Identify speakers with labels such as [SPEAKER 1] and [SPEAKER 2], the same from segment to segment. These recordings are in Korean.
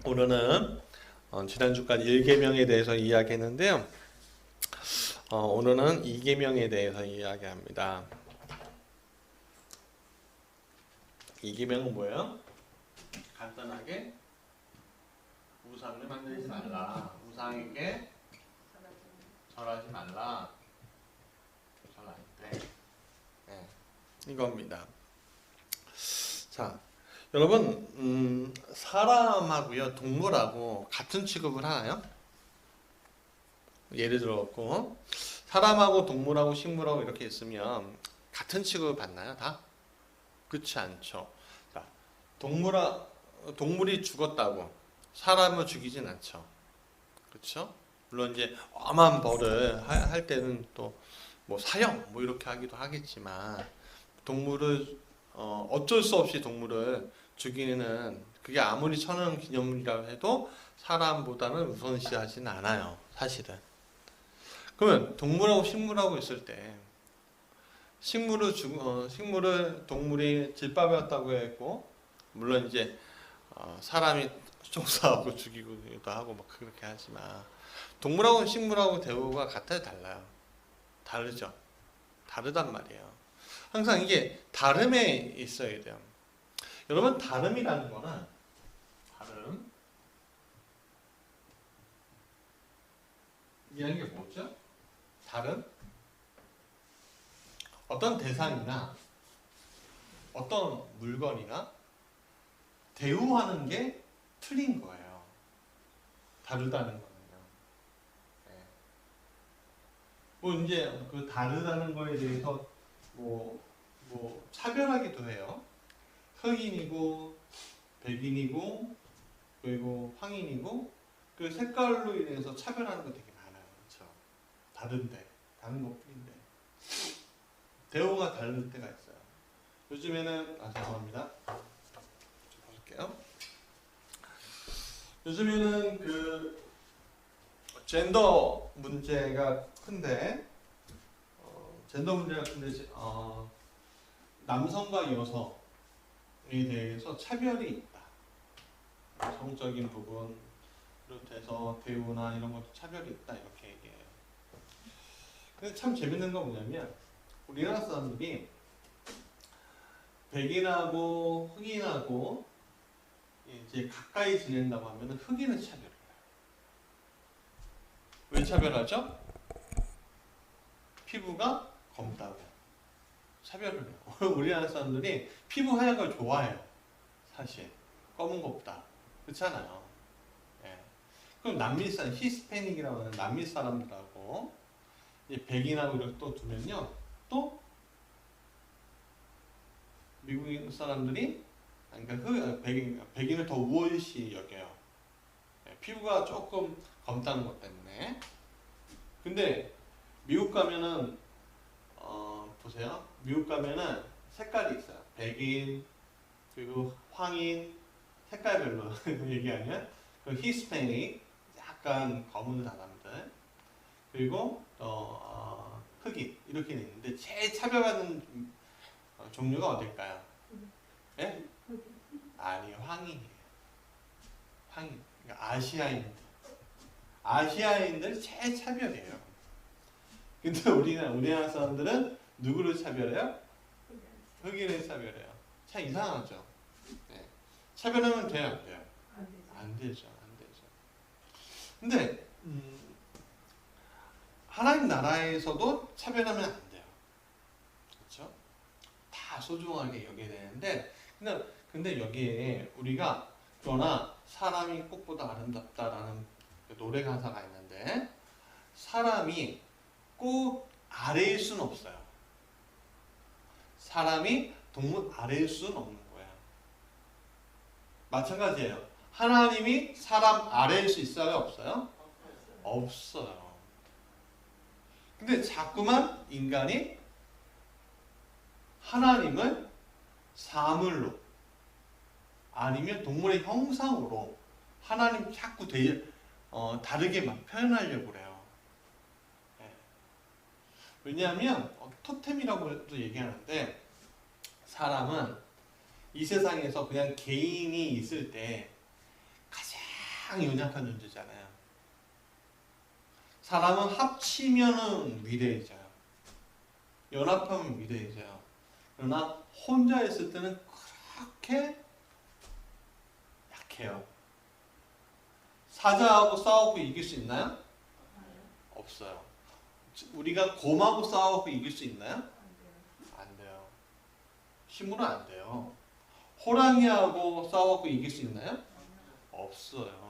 [SPEAKER 1] 오늘은 지난주까지 1계명에 대해서 이야기했는데요. 오늘은 2계명에 대해서 이야기합니다. 2계명은 뭐예요? 간단하게 우상을 만들지 말라. 우상에게 절하지 말라. 절할 때 이겁니다. 자, 여러분 사람하고요 동물하고 같은 취급을 하나요? 예를 들어갖고 사람하고 동물하고 식물하고 이렇게 있으면 같은 취급을 받나요? 다? 그렇지 않죠. 자, 동물이 죽었다고 사람을 죽이진 않죠. 그렇죠? 물론 이제 엄한 벌을 할 때는 또 뭐 사형 뭐 이렇게 하기도 하겠지만 동물을 어쩔 수 없이 동물을 죽이는 그게 아무리 천연 기념물이라고 해도 사람보다는 우선시하지는 않아요. 사실은. 그러면 동물하고 식물하고 있을 때 식물을 동물이 질밥이었다고 했고 물론 이제 사람이 총사하고 죽이기도 하고 막 그렇게 하지만 동물하고 식물하고 대우가 같아요, 달라요? 다르죠. 다르단 말이에요. 항상 이게 다름에 있어야 돼요. 여러분 다름이라는 거는 다름 이라는 게 뭐죠? 다름 어떤 대상이나 어떤 물건이나 대우하는 게 틀린 거예요. 다르다는 거는요. 네. 뭐 이제 그 다르다는 거에 대해서 뭐 차별하기도 해요. 흑인이고 백인이고 그리고 황인이고 그 색깔로 인해서 차별하는 거 되게 많아요. 그렇죠? 다른 것뿐인데 대우가 다를 때가 있어요. 요즘에는 죄송합니다. 좀 볼게요. 요즘에는 그 젠더 문제가 큰데 남성과 여성에 대해서 차별이 있다. 성적인 부분 비롯해서 대우나 이런 것도 차별이 있다 이렇게 얘기해요. 근데 참 재밌는 건 뭐냐면 우리나라 사람들이 백인하고 흑인하고 이제 가까이 지낸다고 하면 흑인은 차별을 해요. 왜 차별하죠? 피부가 검다고 차별을 해요. 우리나라 사람들이 피부 하얀 걸 좋아해요. 사실 검은 것보다 그렇잖아요. 예. 그럼 남미 사람, 히스패닉이라고 하는 남미 사람들하고 백인하고 이렇게 또 두면요, 또 미국 사람들이 그러니까 백인을 더 우월시 여겨요. 예. 피부가 조금 검다는 것 때문에. 근데 미국 가면은 보세요. 미국 가면은 색깔이 있어요. 백인 그리고 황인 색깔별로 얘기하면 그 히스패닉 약간 검은 사람들 그리고 흑인 이렇게 있는데 제일 차별받는 종류가 어딜까요? 예? 아니요, 황인이에요. 황인. 그러니까 아시아인들 제일 차별이에요. 근데 우리나라 사람들은 누구를 차별해요? 흑인을 차별해요. 참 이상하죠. 네. 차별하면 돼요, 안 돼요? 안 되죠. 근데 하나님 나라에서도 차별하면 안 돼요. 그렇죠? 다 소중하게 여겨야 되는데 근데 여기에 우리가 그러나 사람이 꽃보다 아름답다라는 노래 가사가 있는데 사람이 꽃 아래일 수는 없어요. 사람이 동물 아래일 수는 없는 거예요. 마찬가지예요. 하나님이 사람 아래일 수 있어요? 없어요? 없어요. 근데 자꾸만 인간이 하나님을 사물로 아니면 동물의 형상으로 하나님 자꾸 다르게 막 표현하려고 그래요. 왜냐하면 토템이라고도 얘기하는데 사람은 이 세상에서 그냥 개인이 있을 때 가장 가장 연약한 존재잖아요. 사람은 합치면은 위대해져요. 연합하면 위대해져요. 그러나 혼자 있을 때는 그렇게 약해요. 사자하고 싸우고 이길 수 있나요? 없어요. 우리가 곰하고 싸우고 이길 수 있나요? 안 돼요. 힘으로 안 돼요. 호랑이하고 싸우고 이길 수 있나요? 없어요.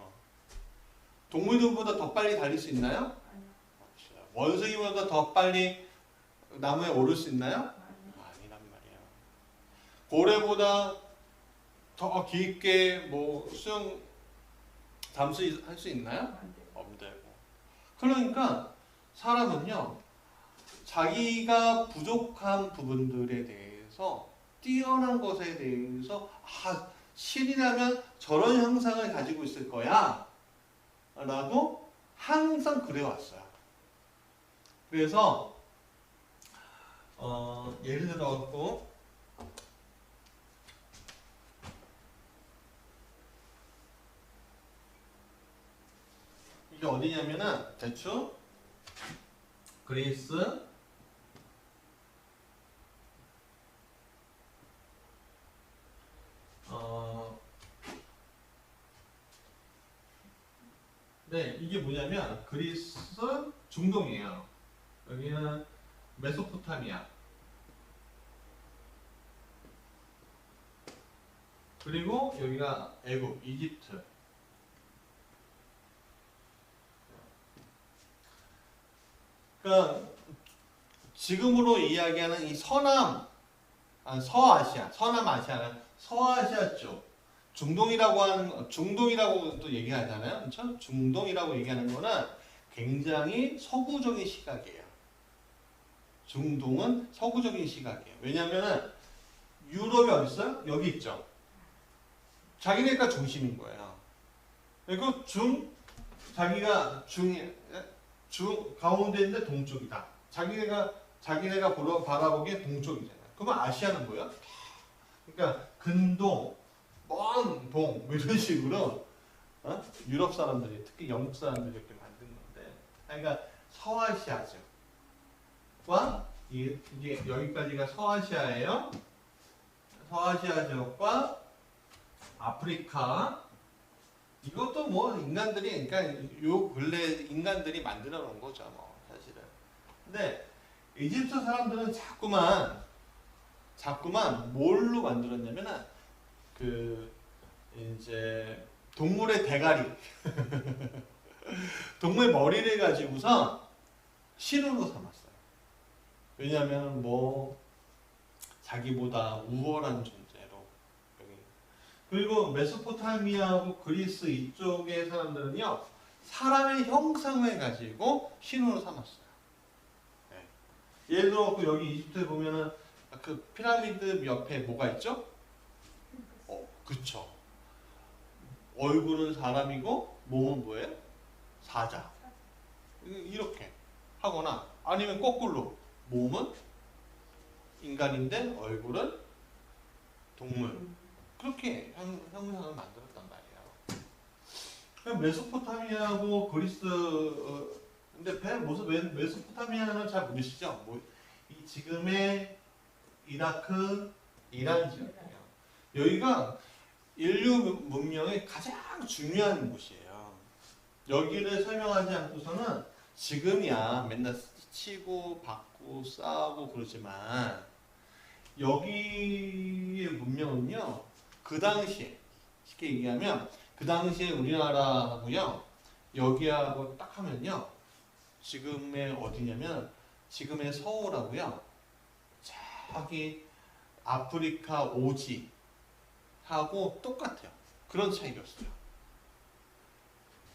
[SPEAKER 1] 동물들보다 더 빨리 달릴 수 있나요? 없어요. 원숭이보다 더 빨리 나무에 오를 수 있나요? 아니란 말이에요. 고래보다 더 깊게 뭐 수영 잠수할 수 있나요? 없대고. 그러니까 사람은요, 자기가 부족한 부분들에 대해서, 뛰어난 것에 대해서, 신이라면 저런 형상을 가지고 있을 거야 라고 항상 그래왔어요. 그래서 예를 들어갖고 이게 어디냐면은 대충 그리스 네, 이게 뭐냐면 그리스 중동이에요. 여기는 메소포타미아. 그리고 여기가 애국, 이집트. 그러니까 지금으로 이야기하는 이 서아시아, 서남아시아는 서아시아 쪽, 중동이라고 또 얘기하잖아요, 그렇죠? 중동이라고 얘기하는 거는 굉장히 서구적인 시각이에요. 중동은 서구적인 시각이에요. 왜냐하면은 유럽이 어디 있어요? 여기 있죠. 자기네가 중심인 거예요. 그리고 자기가 가운데 있는데 동쪽이다. 자기네가 바라보기에 동쪽이잖아요. 그러면 아시아는 뭐야? 그러니까 근동, 먼 동, 뭐 이런 식으로 유럽 사람들이, 특히 영국 사람들이 이렇게 만든 건데, 그러니까 서아시아죠. 이게 여기까지가 서아시아예요. 서아시아 지역과 아프리카. 이것도 뭐 인간들이, 그러니까 요 근래 인간들이 만들어 놓은 거죠, 뭐 사실은. 근데 이집트 사람들은 자꾸만 뭘로 만들었냐면은 이제 동물의 대가리, 동물 머리를 가지고서 신으로 삼았어요. 왜냐하면 뭐 자기보다 우월한 존재로. 그리고 메소포타미아하고 그리스 이쪽의 사람들은요, 사람의 형상을 가지고 신으로 삼았어요. 네. 예를 들어 여기 이집트에 보면은 그 피라미드 옆에 뭐가 있죠? 그쵸. 얼굴은 사람이고 몸은 뭐예요? 사자. 이렇게 하거나, 아니면 거꾸로 몸은 인간인데 얼굴은 동물. 그렇게 형상을 만들었단 말이에요. 메소포타미아하고 그리스, 근데 메소포타미아는 잘 모르시죠? 이 지금의 이라크, 이란 지역이에요. 여기가 인류 문명의 가장 중요한 곳이에요. 여기를 설명하지 않고서는 지금이야 맨날 치고 받고 싸우고 그러지만, 여기의 문명은요, 그 당시에, 쉽게 얘기하면 그 당시에 우리나라하고요, 여기하고 딱 하면요, 지금의 어디냐면 지금의 서울하고요, 저기 아프리카 오지 하고 똑같아요. 그런 차이였어요.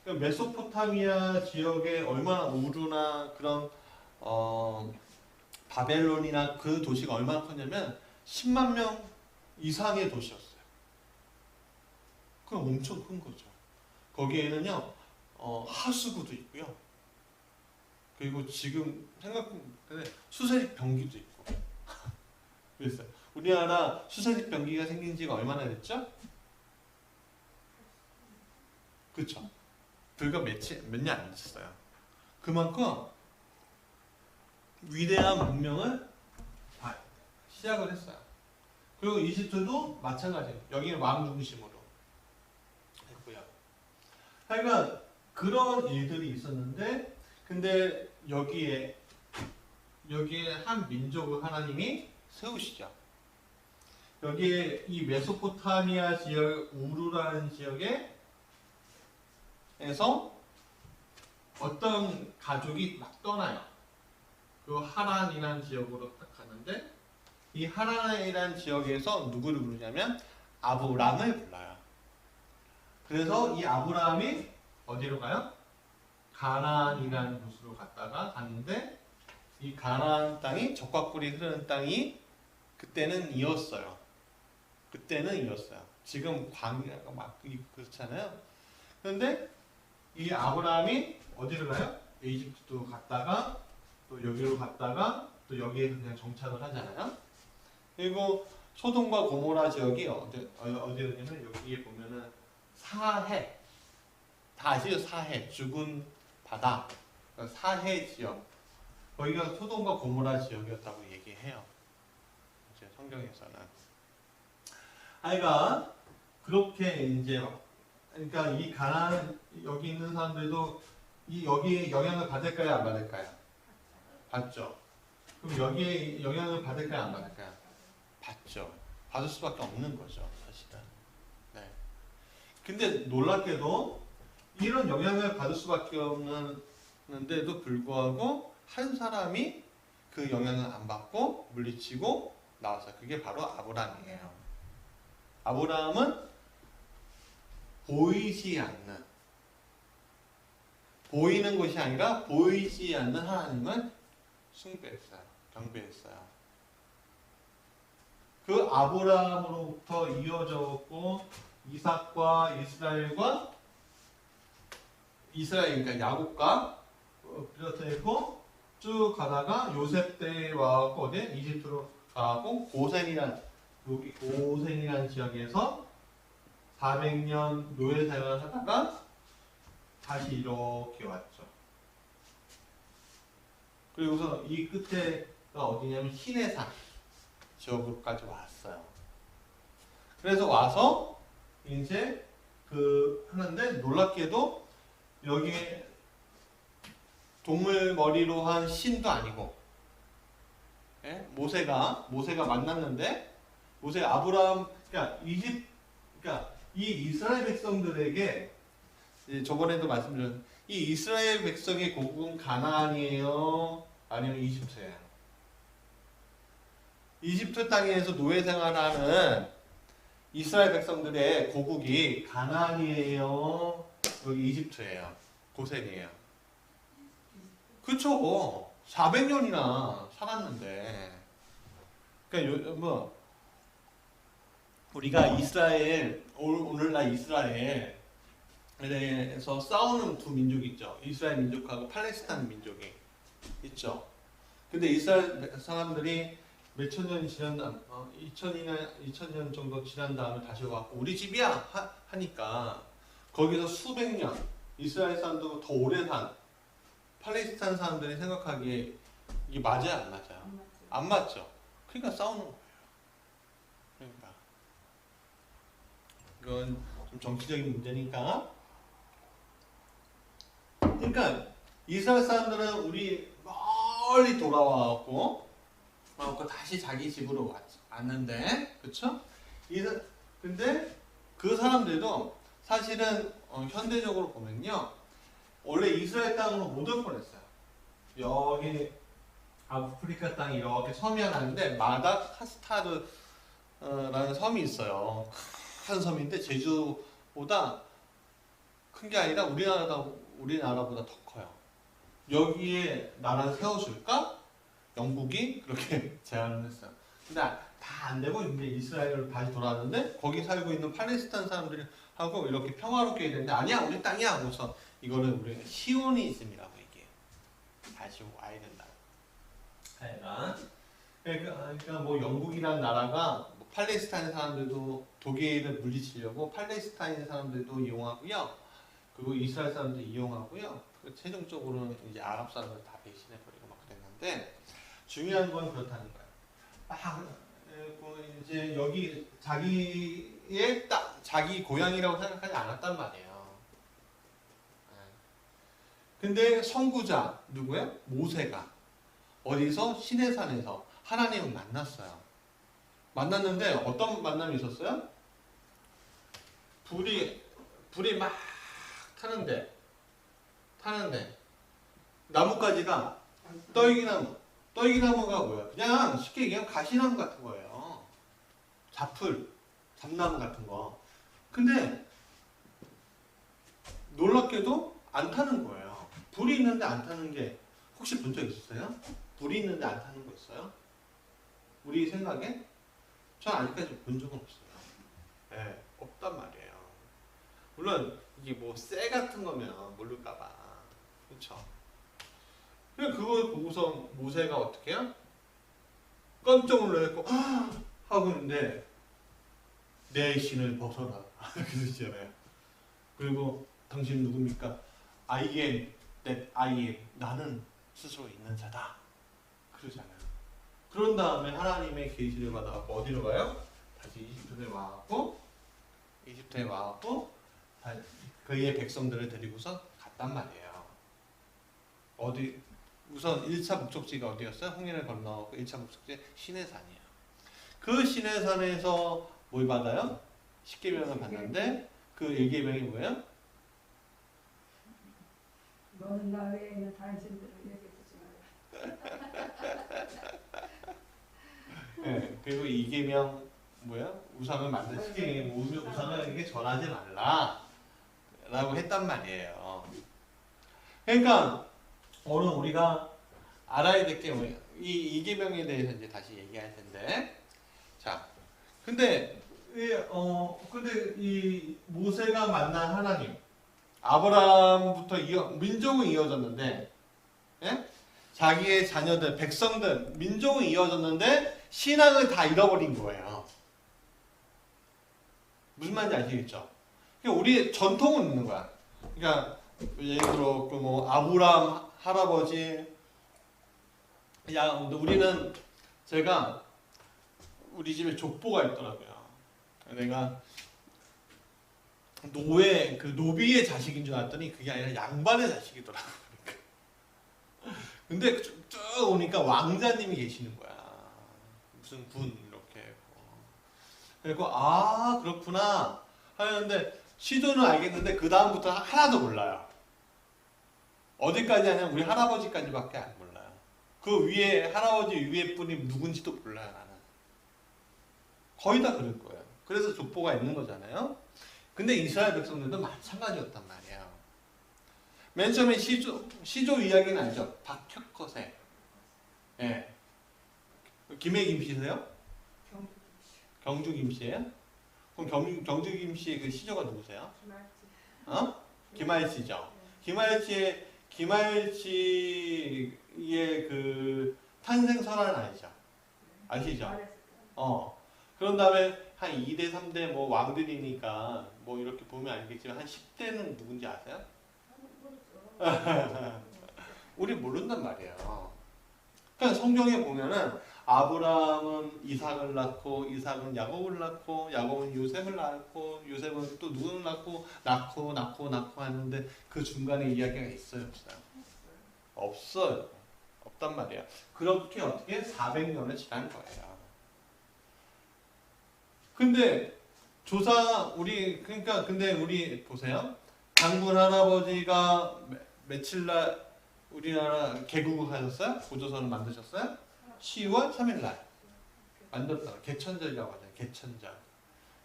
[SPEAKER 1] 그러니까 메소포타미아 지역에 얼마나 우루나 그런 바벨론이나 그 도시가 얼마나 컸냐면 10만 명 이상의 도시였어요. 그럼 엄청 큰 거죠. 거기에는요, 하수구도 있고요. 그리고 지금 생각보다 수세식 변기도 있고. 그랬어요. 우리나라 수세식 변기가 생긴 지가 얼마나 됐죠? 그쵸? 불과 몇 년 안 됐어요. 그만큼 위대한 문명을 시작을 했어요. 그리고 이집트도 마찬가지예요. 여기는 왕 중심으로 했고요. 하여간 그런 일들이 있었는데, 근데 여기에 한 민족을 하나님이 세우시죠. 여기에 이 메소포타미아 지역 우르라는 지역에서 어떤 가족이 막 떠나요. 그 하란이라는 지역으로 딱 가는데, 이 하란이라는 지역에서 누구를 부르냐면 아브람을 불러요. 그래서 이 아브람이 어디로 가요? 가나안이라는 곳으로 갔는데, 이 가나안 땅이 적과 꿀이 흐르는 땅이 그때는 이었어요. 지금 광야가 막 그렇잖아요. 그런데 이 아브라함이 어디로 가요? 이집트도 갔다가 또 여기로 갔다가 또 여기에서 그냥 정착을 하잖아요. 그리고 소돔과 고모라 지역이 어디였냐면 여기에 보면은 사해, 다 아시죠? 사해, 죽은 바다, 그러니까 사해 지역. 거기가 소돔과 고모라 지역이었다고 얘기해요. 이제 성경에서는. 하여간 그렇게 이제 그러니까 이 가나안 여기 있는 사람들도 여기에 영향을 받을까요, 안 받을까요? 받죠. 그럼 여기에 영향을 받을까요, 안 받을까요? 받죠. 받을 수밖에 없는 거죠, 사실은. 네. 근데 놀랍게도 이런 영향을 받을 수밖에 없는데도 불구하고 한 사람이 그 영향을 안 받고 물리치고 나왔어요. 그게 바로 아브라함이에요. 아브라함은 보이는 것이 아니라 보이지 않는 하나님을 숭배했어요. 경배했어요. 그 아브라함으로부터 이어졌고 이삭과 이스라엘, 그러니까 야곱과 비롯해서 쭉 가다가 요셉 때에 와서 어디 이집트로 가고 고센이라는 지역에서 400년 노예 생활을 하다가 다시 이렇게 왔죠. 그리고서 이 끝에가 어디냐면 시내산 지역으로까지 왔어요. 그래서 와서 이제 하는데 놀랍게도 여기에 동물 머리로 한 신도 아니고, 예? 모세가 만났는데 아브라함 그러니까 이 이스라엘 백성들에게 저번에도 말씀드렸는데 이 이스라엘 백성의 고국은 가나안이에요, 아니면 이집트예요? 이집트 땅에서 노예 생활하는 이스라엘 백성들의 고국이 가나안이에요, 여기 이집트예요, 고센이에요. 그쵸? 400년이나 살았는데. 그러니까 우리가 오늘날 이스라엘에 대해서 싸우는 두 민족이 있죠. 이스라엘 민족하고 팔레스타인 민족이 있죠. 근데 이스라엘 사람들이 몇천 년이 지난 다음, 2000년 정도 지난 다음에 다시 와갖고 우리 집이야 하니까 거기서 수백 년, 이스라엘 사람도 더 오래 산 팔레스타인 사람들이 생각하기에 이게 맞아요, 안 맞아요? 안 맞죠. 그러니까 싸우는 거예요. 그러니까 이건 좀 정치적인 문제니까. 그러니까 이스라엘 사람들은 우리 멀리 돌아와갖고 다시 자기 집으로 왔는데, 그쵸? 근데 그 사람들도 사실은 현대적으로 보면요, 원래 이스라엘 땅으로 못 올 뻔했어요. 여기 아프리카 땅이 이렇게 섬이 하나 있는데 마다카스타르라는 섬이 있어요. 큰 섬인데 제주보다 큰 게 아니라 우리나라보다 더 커요. 여기에 나라를 세워줄까? 영국이 그렇게 제안을 했어요. 근데 다 안 되고 이제 이스라엘로 다시 돌아왔는데 거기 살고 있는 팔레스타인 사람들이 하고 이렇게 평화롭게 되는데 아니야, 우리 땅이야 하고서 이거를 우리가 시오니즘이라고 얘기해요. 다시 와야 된다. 그러니까 뭐 영국이라는 나라가 뭐 팔레스타인 사람들도 독일을 물리치려고 팔레스타인 사람들도 이용하고요. 그리고 이스라엘 사람들 이용하고요. 최종적으로는 이제 아랍 사람들 다 배신해버리고 막 그랬는데 중요한 건 그렇다는 거예요. 이제 여기 자기의 자기 고향이라고 생각하지 않았단 말이에요. 근데 선구자 누구야? 모세가 어디서 시내산에서 하나님을 만났어요. 만났는데 어떤 만남이 있었어요? 불이 막 타는데 나뭇가지가 떨기나무가 뭐야? 그냥 쉽게 얘기하면 가시나무 같은 거예요. 잡나무 같은 거. 근데 놀랍게도 안 타는 거예요. 불이 있는데 안 타는 게 혹시 본 적 있으세요? 불이 있는데 안 타는 거 있어요? 우리 생각에? 전 아직까지 본 적은 없어요. 네, 없단 말이에요. 물론 이게 뭐 쇠 같은 거면 모를까봐, 그렇죠? 그걸 보고서 모세가 어떻게 해요? 깜짝 놀라고 하고 있는데 내 신을 벗어라 그러시잖아요. 그리고 당신 누굽니까? I am that I am. 나는 스스로 있는 자다. 그러잖아요. 그런 다음에 하나님의 계시를 받아갖고 어디로 가요? 다시 이집트에 와갖고 그의 백성들을 데리고서 갔단 말이에요. 우선 1차 목적지가 어디였어요? 홍해를 건너고 1차 목적지 시내산이에요. 그 시내산에서 뭘 받아요? 10계명을 받는데 그 1계명이 뭐예요?
[SPEAKER 2] 너는 나 외에 있는 당신들을 얘기해 주지 말라.
[SPEAKER 1] 네, 그리고 2계명 뭐야? 우상을 만드시기 우상을 전하지 말라 라고 했단 말이에요. 그러니까 오늘 우리가 알아야 될 게 이 2계명에 대해서 이제 다시 얘기할 텐데, 자, 근데 이 모세가 만난 하나님, 아브라함부터 민족은 이어졌는데, 예? 자기의 자녀들, 백성들, 민족은 이어졌는데 신앙을 다 잃어버린 거예요. 무슨 말인지 아시겠죠? 그러니까 우리의 전통은 있는 거야. 그러니까 예를 들어 뭐 아브라함 할아버지, 제가 우리 집에 족보가 있더라고요. 내가 노비의 자식인 줄 알았더니 그게 아니라 양반의 자식이더라고요. 근데 쭉 오니까 왕자님이 계시는 거야. 무슨 군 이렇게. 그리고 그렇구나 하는데 시조는 알겠는데 그 다음부터 하나도 몰라요. 어디까지 하냐면 우리 할아버지까지밖에 안 몰라요. 그 위에 할아버지 위에 분이 누군지도 몰라요. 나는 거의 다 그럴 거예요. 그래서 족보가 있는 거잖아요. 근데 이스라엘 백성들도 마찬가지였단 말이에요. 맨 처음에 시조 이야기는 알죠? 박혁거세. 예. 김해 김씨세요? 경주 김씨예요? 그럼 경주 김씨의 그 시조가 누구세요? 김할치죠. 김할치의 그 탄생설화는 아니죠? 아시죠? 그런 다음에 한 2대, 3대 뭐 왕들이니까 뭐 이렇게 보면 알겠지만 한 10대는 누군지 아세요? 우리 모른단 말이에요. 그러니까 성경에 보면은 아브라함은 이삭을 낳고 이삭은 야곱을 낳고 야곱은 요셉을 낳고 요셉은 또 누구를 낳고 하는데 그 중간에 이야기가 있어요, 없어요? 없어요. 없단 말이에요. 그렇게 어떻게 400년을 지난 거예요. 근데 근데 우리 보세요. 장군 할아버지가 며칠날 우리나라 개국하셨어요? 고조선을 만드셨어요? 10월 3일날 만들었다. 개천절이라고 하잖아요. 개천절.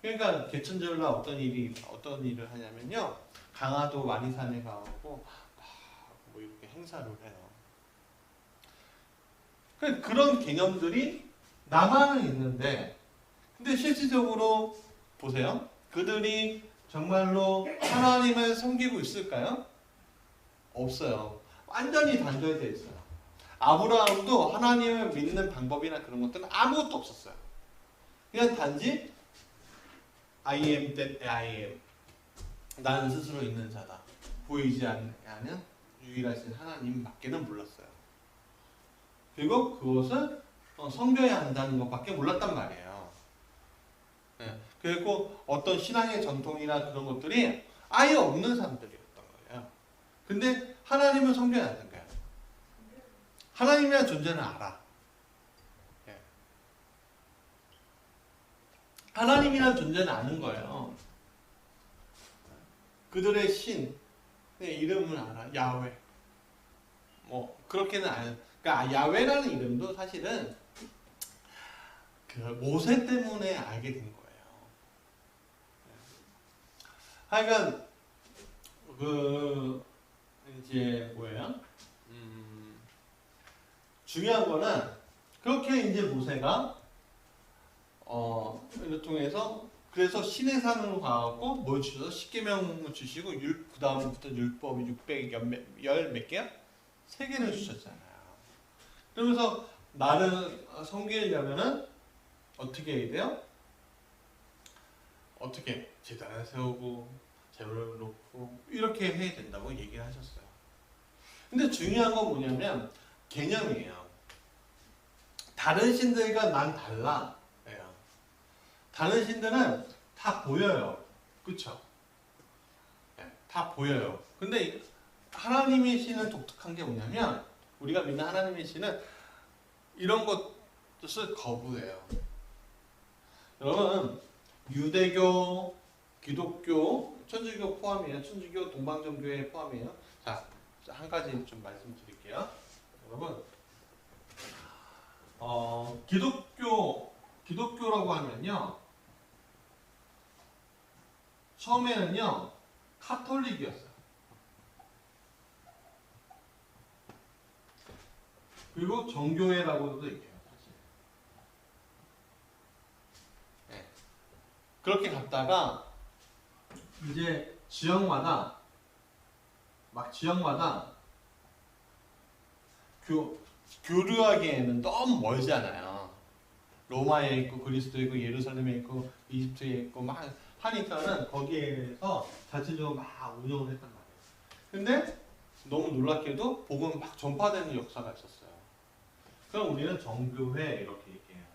[SPEAKER 1] 그러니까 개천절날 어떤 일을 하냐면요. 강화도 완이산에 가고 뭐 이렇게 행사를 해요. 그런 개념들이 남한은 있는데, 근데 실질적으로 보세요. 그들이 정말로 하나님을 섬기고 있을까요? 없어요. 완전히 단절되어 있어요. 아브라함도 하나님을 믿는 방법이나 그런 것들은 아무것도 없었어요. 그냥 단지 I am that I am. 나는 스스로 있는 자다. 보이지 않는 유일하신 하나님밖에는 몰랐어요. 그리고 그것을 섬겨야 한다는 것밖에 몰랐단 말이에요. 네. 그리고 어떤 신앙의 전통이나 그런 것들이 아예 없는 사람들이었던 거예요. 근데 하나님을 섬겨야 하는 거예요. 하나님이라는 존재는 알아. 네. 하나님이라는 존재는 아는 거예요. 그들의 신의 이름을 알아. 야훼. 뭐 그렇게는 안. 그러니까 야훼라는 이름도 사실은 그 모세 때문에 알게 된 거예요. 하여간 그 이제 뭐예요? 중요한 거는 그렇게 이제 모세가 이를 통해서 그래서 신의 산으로 가고 뭘 주셔서 십계명을 주시고 그 다음부터 율법이 600열 몇 개야? 3개를 주셨잖아요. 그러면서 나를 섬기려면은 어떻게 해야 돼요? 어떻게 제단을 세우고 제물을 놓고 이렇게 해야 된다고 얘기를 하셨어요. 근데 중요한 건 뭐냐면 개념이에요. 다른 신들과 난 달라. 다른 신들은 다 보여요. 그쵸? 네, 다 보여요. 근데 하나님의 신은 독특한 게 뭐냐면 우리가 믿는 하나님의 신은 이런 것을 거부해요. 여러분 유대교, 기독교, 천주교 포함이에요. 천주교, 동방정교회 포함이에요. 자, 한 가지 좀 말씀드릴게요. 여러분 기독교라고 하면요 처음에는요 카톨릭이었어요. 그리고 정교회라고도 얘기해요. 사실. 네. 그렇게 갔다가 이제 지역마다 교류하기에는 너무 멀잖아요. 로마에 있고 그리스도에 있고 예루살렘에 있고 이집트에 있고 막 하니까는 거기에서 자체적으로 막 운영을 했단 말이에요. 근데 너무 놀랍게도 복음 막 전파되는 역사가 있었어요. 그럼 우리는 정교회 이렇게 얘기해요.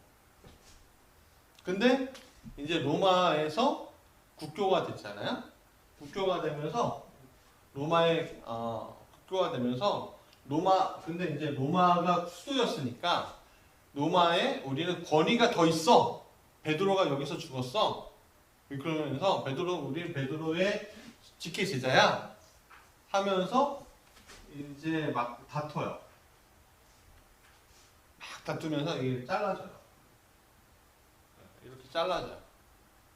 [SPEAKER 1] 근데 이제 로마에서 국교가 됐잖아요. 국교가 되면서 근데 이제 로마가 수도였으니까 로마에 우리는 권위가 더 있어. 베드로가 여기서 죽었어. 그러면서 우리는 베드로의 직계 제자야 하면서 이제 막 다퉈요. 막 다투면서 이게 잘라져요. 이렇게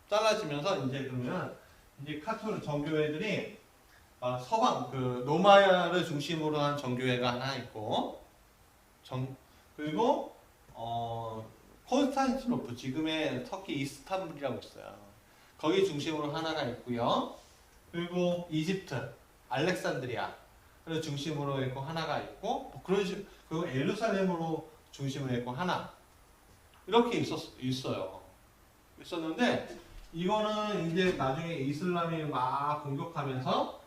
[SPEAKER 1] 잘라지면서 이제 그러면 이제 카톨릭 정교회들이 서방 그 로마를 중심으로 한 정교회가 하나 있고 그리고 콘스탄티노플 지금의 터키 이스탄불이라고 있어요. 거기 중심으로 하나가 있고요. 그리고 이집트 알렉산드리아를 중심으로 있고 하나가 있고 그런 식 그리고 예루살렘으로 중심으로 있고 하나 이렇게 있었는데 이거는 이제 나중에 이슬람이 막 공격하면서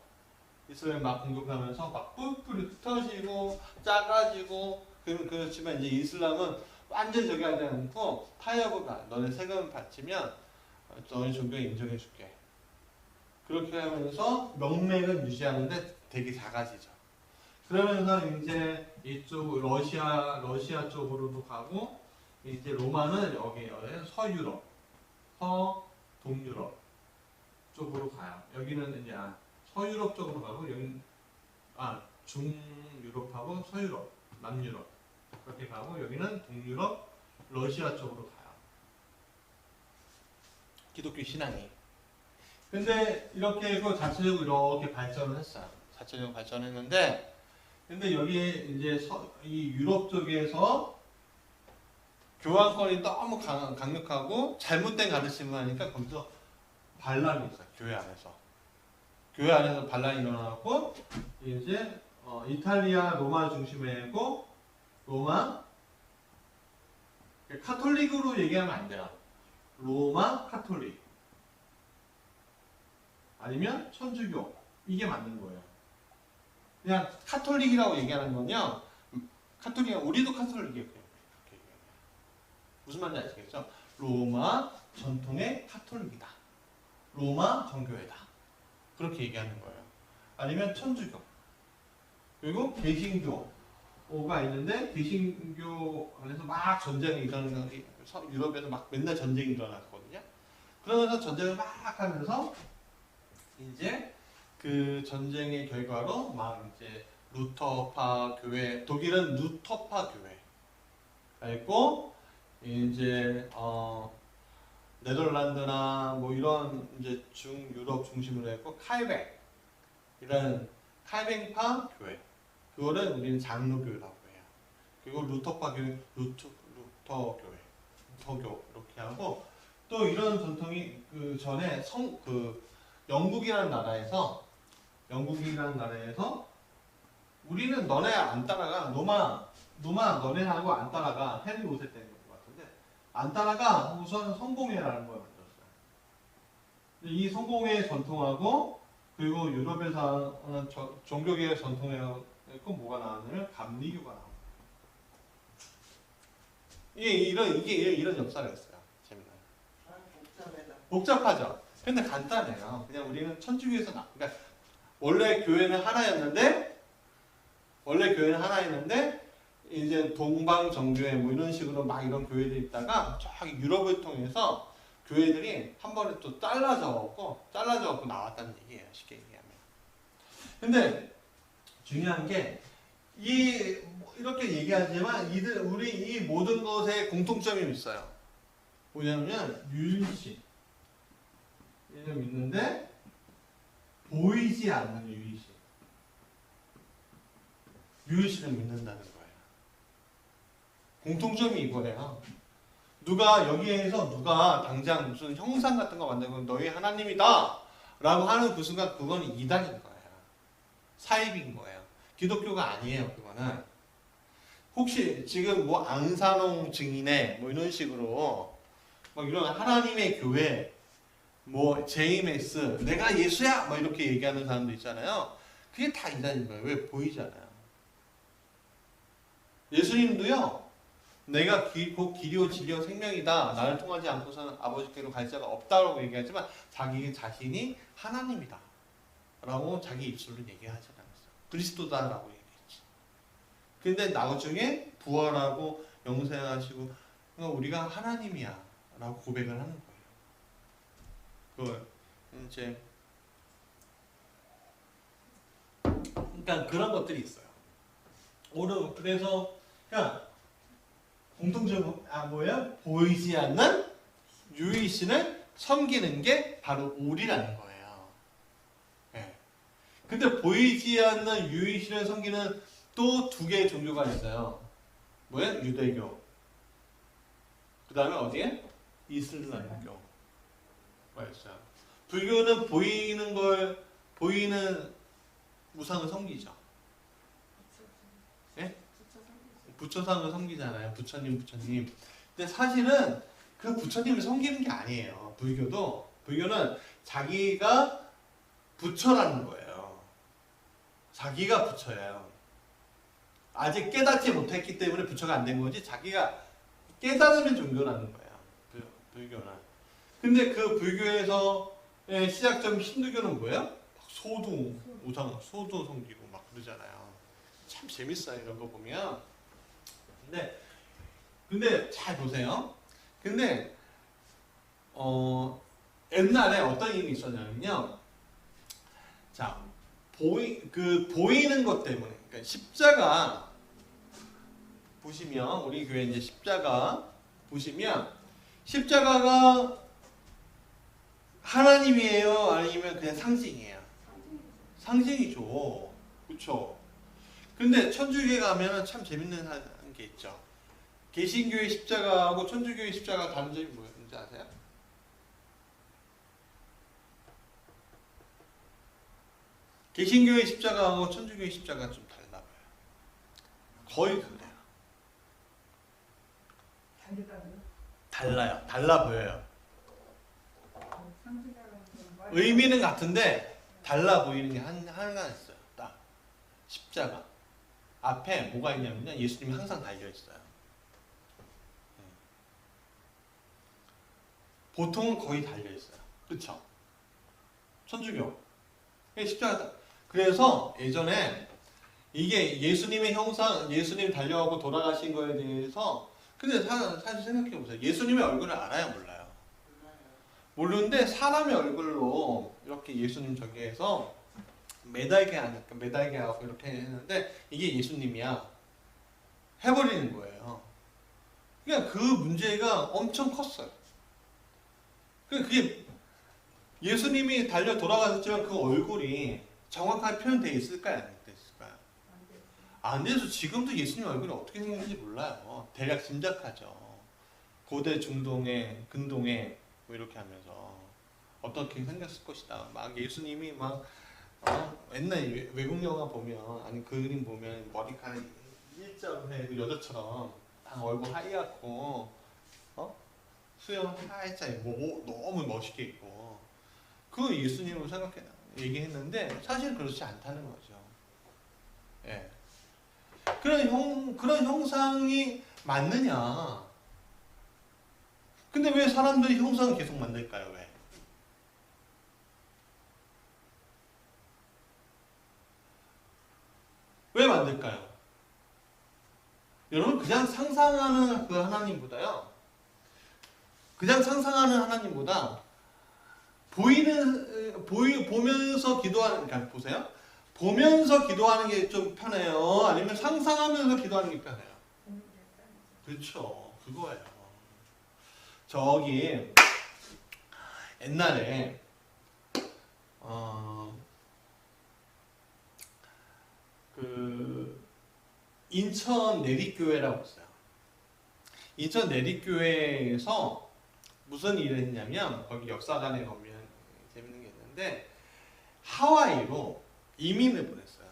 [SPEAKER 1] 막 뿔뿔이 흩어지고 작아지고 그렇지만 이제 이슬람은 완전 저기 하지 않고 타협을 가. 너네 세금 바치면 너네 종교에 인정해줄게. 그렇게 하면서 명맥은 유지하는데 되게 작아지죠. 그러면서 이제 이쪽 러시아 쪽으로도 가고 이제 로마는 여기 서유럽, 동유럽 쪽으로 가요. 여기는 이제 서유럽 쪽으로 가고 여기는 중유럽하고 서유럽, 남유럽 그렇게 가고 여기는 동유럽, 러시아 쪽으로 가요. 기독교 신앙이. 근데 이렇게 해서 자체적으로 이렇게 발전을 했어요. 자체적으로 발전했는데, 근데 여기에 이제 이 유럽 쪽에서 교환권이 너무 강력하고 잘못된 가르침을 하니까 거기서 반란이 있어요. 교회 안에서 반란이 일어나고 이제 이탈리아 로마 중심에 있고 로마 카톨릭으로 얘기하면 안 돼요. 로마 카톨릭 아니면 천주교 이게 맞는 거예요. 그냥 카톨릭이라고 얘기하는 건요. 카톨릭 우리도 카톨릭이에요. 무슨 말인지 아시겠죠? 로마 전통의 카톨릭이다. 로마 정교회다. 그렇게 얘기하는 거예요. 아니면 천주교. 그리고 개신교가 있는데 개신교 안에서 막 전쟁이 일어나는 유럽에서 막 맨날 전쟁이 일어났거든요. 그러면서 전쟁을 막 하면서 이제 그 전쟁의 결과로 막 이제 루터파 교회, 독일은 루터파 교회가 있고 이제 네덜란드나 뭐 이런 이제 중유럽 중심으로 했고 칼뱅이라는 칼뱅파 교회, 그거를 우리는 장로교라고 해요. 그리고 루터파 교회, 루터 교회, 루터교 이렇게 하고 또 이런 전통이 그 전에 영국이라는 나라에서 우리는 너네 안 따라가 로마 너네하고 안 따라가 헨리 5세 때인 것 같은데 안 따라가 우선 성공회라는 걸 만들었어요. 이 성공회 전통하고 그리고 유럽에서 하는 종교계의 전통하고 뭐가 나왔냐면 감리교가 나옵니다. 이게 이런 역사가 있어요. 재밌나요? 복잡하죠. 근데 간단해요. 그냥 우리는 천주교에서 그러니까 원래 교회는 하나였는데 이제 동방 정교회 뭐 이런 식으로 막 이런 교회들이 있다가 저기 유럽을 통해서 교회들이 한 번에 또 잘라져갖고 나왔다는 얘기예요. 쉽게 얘기하면. 근데 중요한 게 이렇게 얘기하지만 우리 이 모든 것에 공통점이 있어요. 뭐냐면 유일신 이름 있는데 보이지 않는 유일신을 믿는다는 거예요. 공통점이 이거예요. 누가 당장 무슨 형상 같은 거 만들고 너희 하나님이다 라고 하는 그 순간 그건 이단인 거예요. 사입인 거예요. 기독교가 아니에요. 그거는 혹시 지금 뭐 앙사농 증인회 뭐 이런 식으로 막 이런 하나님의 교회 뭐 JMS 내가 예수야 뭐 이렇게 얘기하는 사람도 있잖아요. 그게 다 이단인 거예요. 왜? 보이잖아요. 예수님도요. 내가 곧 길이요 진리요 생명이다. 나를 통하지 않고서는 아버지께로 갈 자가 없다라고 얘기하지만 자기 자신이 하나님이다 라고 자기 입술로 얘기하지 않았어요. 그리스도다라고 얘기했지. 근데 나중에 부활하고 영생하시고 우리가 하나님이야 라고 고백을 하는 거예요. 그걸 이제 그러니까 그런 것들이 있어요. 그래서 그러니까 공통적으로 뭐야? 보이지 않는 유일신을 섬기는 게 바로 우리라는 거예요. 네. 근데 보이지 않는 유일신을 섬기는 또 두 개의 종교가 있어요. 뭐야? 유대교. 그 다음에 어디에? 이슬람교가 있어요. 불교는 보이는 우상을 섬기죠. 예? 부처상을 섬기잖아요. 부처님. 근데 사실은 그 부처님을 섬기는 게 아니에요. 불교는 자기가 부처라는 거예요. 자기가 부처예요. 아직 깨닫지 못했기 때문에 부처가 안 된 거지 자기가 깨달으면 종교라는 거예요. 불교는. 근데 그 불교에서의 시작점 힌두교는 뭐예요? 소도 섬기고 막 그러잖아요. 참 재밌어요. 이런 거 보면. 근데 잘 보세요. 근데 옛날에 어떤 일이 있었냐면요. 자, 보이는 것 때문에, 그러니까 십자가 보시면 우리 교회 이제 십자가 보시면 십자가가 하나님이에요, 아니면 그냥 상징이에요? 상징이죠. 그렇죠? 근데 천주교에 가면은 참 재밌는 게 있죠. 개신교의 십자가하고 천주교의 십자가 다른 점이 뭐였는지 아세요? 개신교의 십자가하고 천주교의 십자가가 좀 달라 보여요. 거의 그래요. 달라요. 달라 보여요. 의미는 같은데 달라 보이는 게 하나 있어요. 딱 십자가 앞에 뭐가 있냐면요. 예수님이 항상 달려 있어요. 보통은 거의 달려 있어요. 그렇죠? 천주교. 십자가. 그래서 예전에 이게 예수님의 형상, 예수님 달려가고 돌아가신 거에 대해서 근데 사실 생각해 보세요. 예수님의 얼굴을 알아요, 몰라요? 모르는데 사람의 얼굴로 이렇게 예수님 저기에서 매달게 하니까 매달게 하고 이렇게 했는데 이게 예수님이야 해버리는 거예요. 그러니까 그 문제가 엄청 컸어요. 그게 예수님이 달려 돌아가셨지만 그 얼굴이 정확하게 표현되어 있을까요? 안 됐을까요? 안 돼서 지금도 예수님 얼굴이 어떻게 생겼는지 몰라요. 대략 짐작하죠. 고대 중동에 근동에 뭐 이렇게 하면서 어떻게 생겼을 것이다. 막 예수님이 막 옛날 외국 영화 보면 아니 그림 보면 머리카락 일자로 해 그 여자처럼 딱 얼굴 하얗고 수염 하얗게 뭐 너무 멋있게 입고 그 예수님을 생각해 얘기했는데 사실 그렇지 않다는 거죠. 예. 그런 형상이 맞느냐? 근데 왜 사람들이 형상을 계속 만들까요? 왜? 왜 만들까요? 여러분 그냥 상상하는 그 하나님보다요. 그냥 상상하는 하나님보다 보면서 기도하는, 그러니까 보세요. 보면서 기도하는 게 좀 편해요? 아니면 상상하면서 기도하는 게 편해요? 그렇죠. 그거예요. 저기 옛날에 그 인천 내리교회라고 있어요. 인천 내리교회에서 무슨 일을 했냐면 거기 역사관에 보면 재밌는 게 있는데 하와이로 이민을 보냈어요.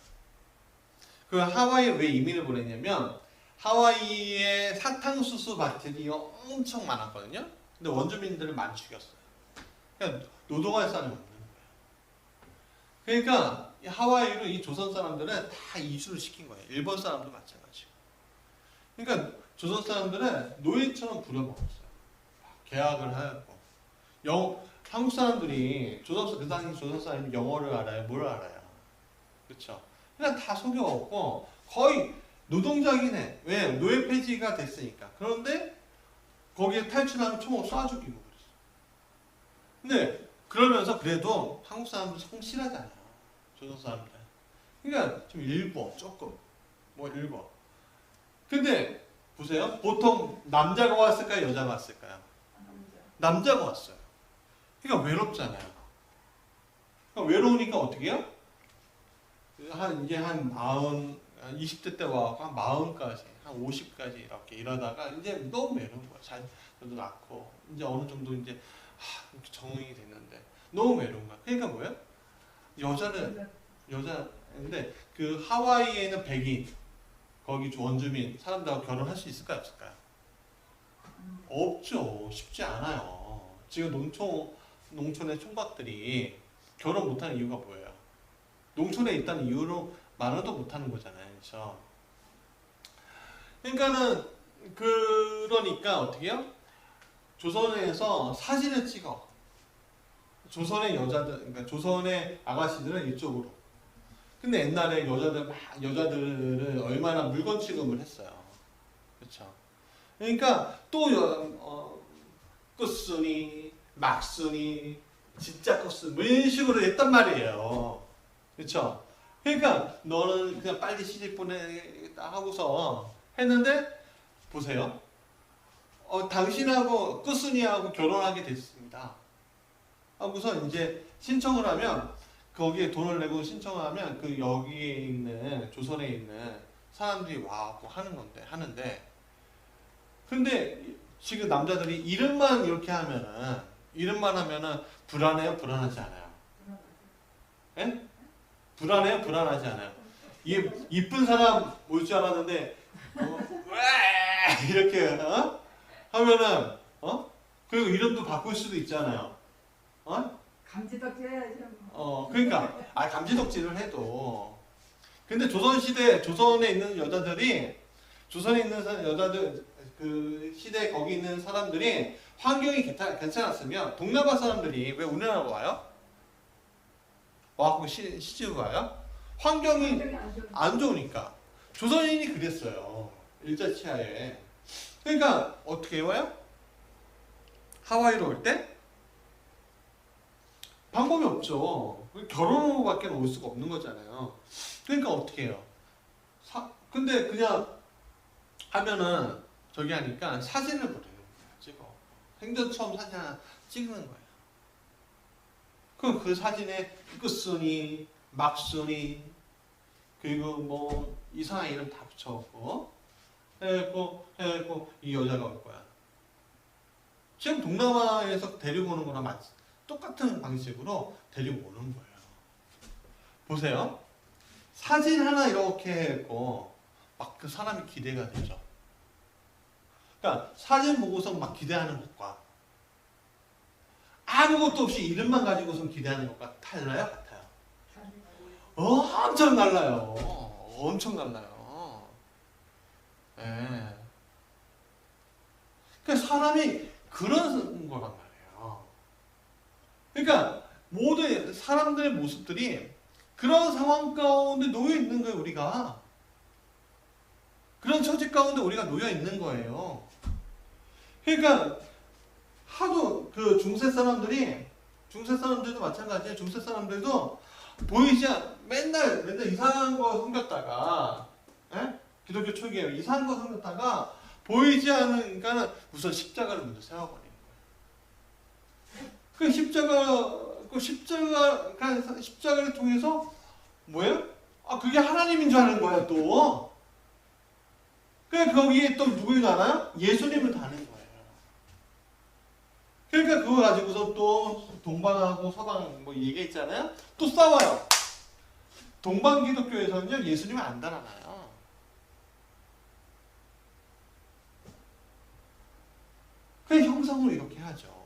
[SPEAKER 1] 그 하와이에 왜 이민을 보냈냐면 하와이에 사탕수수 밭들이 엄청 많았거든요. 근데 원주민들을 많이 죽였어요. 그냥 노동할 사람이 없는 거예요. 그러니까 하와이로 이 조선 사람들은 다 이주를 시킨 거예요. 일본 사람도 마찬가지고. 그러니까 조선 사람들은 노예처럼 부려먹었어요. 계약을 하였고. 한국 사람들이 그 당시 조선 사람이 영어를 알아요? 뭘 알아요? 그렇죠? 그냥 다 속여먹고 거의 노동자긴 해. 왜? 노예 폐지가 됐으니까. 그런데 거기에 탈출하면 총 쏴 죽이고 그랬어. 근데 그러면서 그래도 한국 사람들 성실하잖아요. 조선 사람들. 그러니까 좀 일부 조금 뭐 일부. 근데 보세요. 보통 남자가 왔을까요? 여자가 왔을까요? 남자가 왔어요. 그러니까 외롭잖아요. 그러니까 외로우니까 어떻게 해요? 이제 한 20대 때 와서 한 40까지, 한 50까지 이렇게 일하다가 이제 너무 외로운 거야. 자녀도 낳고 이제 어느 정도 이제 적응이 됐는데 너무 외로운 거야. 그러니까 뭐야? 여자인데 그 하와이에는 백인 거기 원주민 사람들하고 결혼할 수 있을까요? 없을까요? 없죠. 쉽지 않아요. 지금 농촌의 총각들이 결혼 못하는 이유가 뭐예요? 농촌에 있다는 이유로 말도 못하는 거잖아요. 그렇죠? 그러니까는 그러니까 어떻게 해요? 조선에서 사진을 찍어. 조선의 여자들, 그러니까 조선의 아가씨들은 이쪽으로. 근데 옛날에 여자들을 얼마나 물건 취급을 했어요. 그렇죠? 그러니까 또 끝순이, 막순이, 진짜 끝순 뭐 이런 식으로 했단 말이에요. 그렇죠? 그러니까 너는 그냥 빨리 시집 보내겠다 하고서 했는데 보세요. 당신하고 끝순이하고 결혼하게 됐습니다. 하고서 이제 신청을 하면 거기에 돈을 내고 신청을 하면 그 여기에 있는 조선에 있는 사람들이 와갖고 하는데 근데 지금 남자들이 이름만 하면은 불안해요? 불안하지 않아요? 예? 불안해요? 불안하지 않아요? 이쁜 사람 올 줄 알았는데 이렇게 하면은 그리고 이름도 바꿀 수도 있잖아요.
[SPEAKER 2] 감지덕지 해야죠.
[SPEAKER 1] 그러니까 감지덕지를 해도 근데 조선에 있는 여자들이 조선에 있는 여자들 그 시대 거기 있는 사람들이 환경이 괜찮았으면 동남아 사람들이 왜 우리나라로 와요? 와갖고 시집 와요? 환경이
[SPEAKER 2] 굉장히 안 좋은.
[SPEAKER 1] 안 좋으니까. 조선인이 그랬어요. 일자치하에. 그러니까 어떻게 와요? 하와이로 올 때 방법이 없죠. 결혼으로밖에 올 수가 없는 거잖아요. 그러니까 어떻게 해요? 근데 그냥 하면은 저기 하니까 사진을 보내는 거예요. 찍어. 생전 처음 사진 하나 찍는 거예요. 그럼 그 사진에 끝순이, 막순이, 그리고 뭐 이상한 이름 다 붙여갖고 해갖고 이 여자가 올 거야. 지금 동남아에서 데리고 오는 거랑 똑같은 방식으로 데리고 오는 거예요. 보세요. 사진 하나 이렇게 했고 막 그 사람이 기대가 되죠. 그러니까 사진 보고서 막 기대하는 것과 아무것도 없이 이름만 가지고서 기대하는 것과 달라요? 같아요? 엄청 달라요. 엄청 달라요. 예. 그러니까 사람이 그런 거란 말이에요. 그러니까 모든 사람들의 모습들이 그런 상황 가운데 놓여 있는 거예요, 우리가. 그런 처지 가운데 우리가 놓여 있는 거예요. 그러니까 하도 그 중세 사람들도 마찬가지예요. 중세 사람들도 맨날 이상한 거 섬겼다가, 예? 기독교 초기에 이상한 거 섬겼다가 보이지 않으니까 우선 십자가를 먼저 세워버리는 거예요. 그 십자가를 통해서 뭐예요? 그게 하나님인 줄 아는 거야 또. 그러니까 거기에 또 누구를 다나요? 예수님을 다는 거예요. 그러니까 그거 가지고서 또 동방하고 서방 뭐 얘기했잖아요. 또 싸워요. 동방 기독교에서는요 예수님을 안 달아나요. 그 형상으로 이렇게 하죠.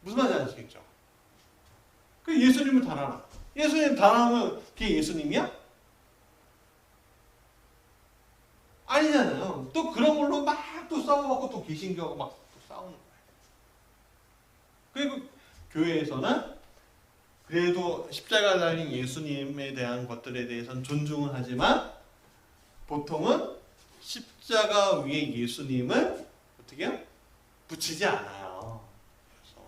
[SPEAKER 1] 무슨 말인지 아시겠죠? 그 예수님을 달아나. 예수님 달아나면 그게 예수님이야? 아니잖아요. 또 그런 걸로 막 또 싸워갖고 또 개신교하고 막 또 싸우는 거예요. 그리고 교회에서는 그래도 십자가 달린 예수님에 대한 것들에 대해서는 존중은 하지만 보통은 십자가 위에 예수님을 어떻게 해요? 붙이지 않아요. 그래서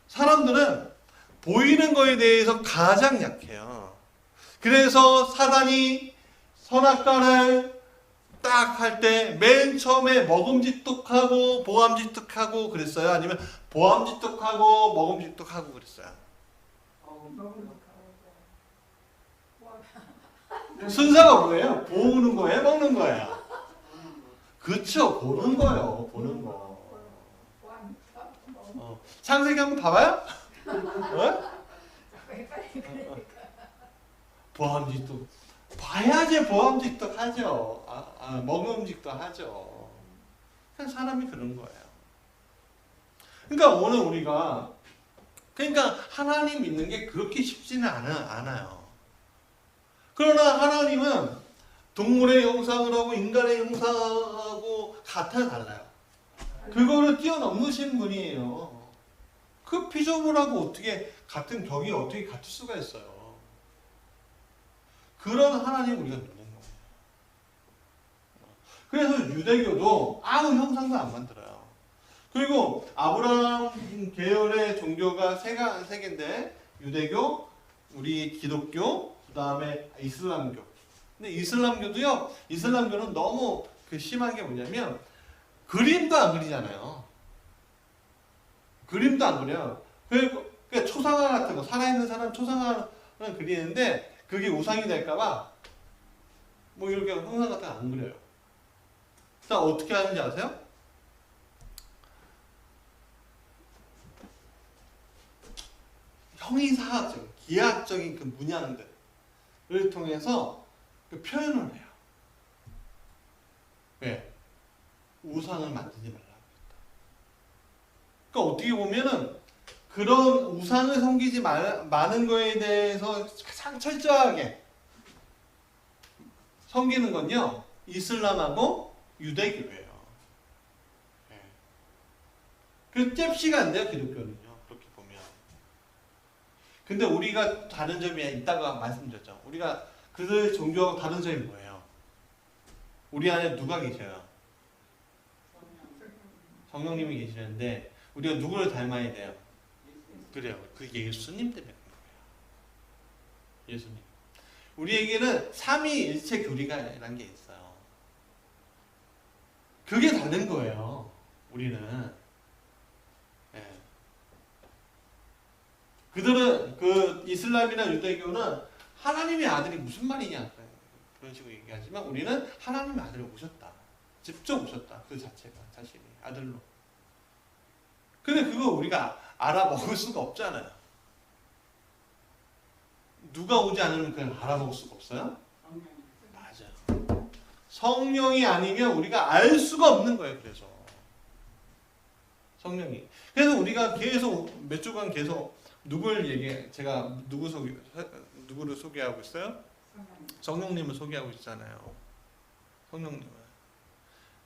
[SPEAKER 1] 사람들은 보이는 거에 대해서 가장 약해요. 그래서 사단이 선악과를 딱 할 때 맨 처음에 먹음직독하고 보암직독하고 그랬어요? 아니면 보암직독하고 먹음직독하고 그랬어요? 순서가 뭐예요? 보는 거예요? 먹는 거예요? 그쵸, 보는 거예요. 보는 거. 창세기 한번 봐봐요? 보암직독 봐야지 보암직독 하죠. 먹음직도 하죠. 그냥 사람이 그런 거예요. 그러니까 오늘 우리가 그러니까 하나님 믿는 게 그렇게 쉽지는 않아요. 그러나 하나님은 동물의 형상을 하고 인간의 형상하고 달라요. 그거를 뛰어넘으신 분이에요. 그 피조물하고 어떻게 같은 격이 어떻게 같을 수가 있어요. 그런 하나님 우리가 믿는 거예요. 그래서 유대교도 아무 형상도 안 만들어요. 그리고 아브라함 계열의 종교가 세 개인데 유대교, 우리 기독교, 그 다음에 이슬람교. 근데 이슬람교는 너무 심한 게 뭐냐면 그림도 안 그리잖아요. 그림도 안 그려요. 그러니까 초상화 같은 거, 살아있는 사람 초상화는 그리는데 그게 우상이 될까봐 뭐 이렇게 형상 같은 거 안 그려요. 자, 어떻게 하는지 아세요? 형이사학적인, 기하학적인 그 문양들을 통해서 그 표현을 해요. 왜? 우상을 만들지 말라고 했다. 그러니까 어떻게 보면은 그런 우상을 섬기지 마는 거에 대해서 가장 철저하게 섬기는 건요, 이슬람하고 유대교예요. 예. 그래서 잽시가 안 돼요, 기독교는요. 그렇게 보면. 근데 우리가 다른 점이 있다가 말씀드렸죠. 우리가 그들 종교하고 다른 점이 뭐예요? 우리 안에 누가 계셔요? 성령님이 계시는데 우리가 누구를 닮아야 돼요? 그래요. 그 예수님 때문에 그런 거예요. 예수님. 우리에게는 삼위일체 교리가라는 게 있어요. 그게 다른 거예요. 우리는. 예. 그들은 그 이슬람이나 유대교는 하나님의 아들이 무슨 말이냐 그런 식으로 얘기하지만 우리는 하나님의 아들이 오셨다. 직접 오셨다. 그 자체가 자신이 아들로. 근데 그거 우리가 알아먹을 수가 없잖아요. 누가 오지 않으면 그걸 알아먹을 수가 없어요? 맞아요. 성령이 아니면 우리가 알 수가 없는 거예요. 그래서 성령이. 그래서 우리가 계속 몇 주간 계속 제가 누구를 소개하고 있어요? 성령님을 소개하고 있잖아요. 성령님을.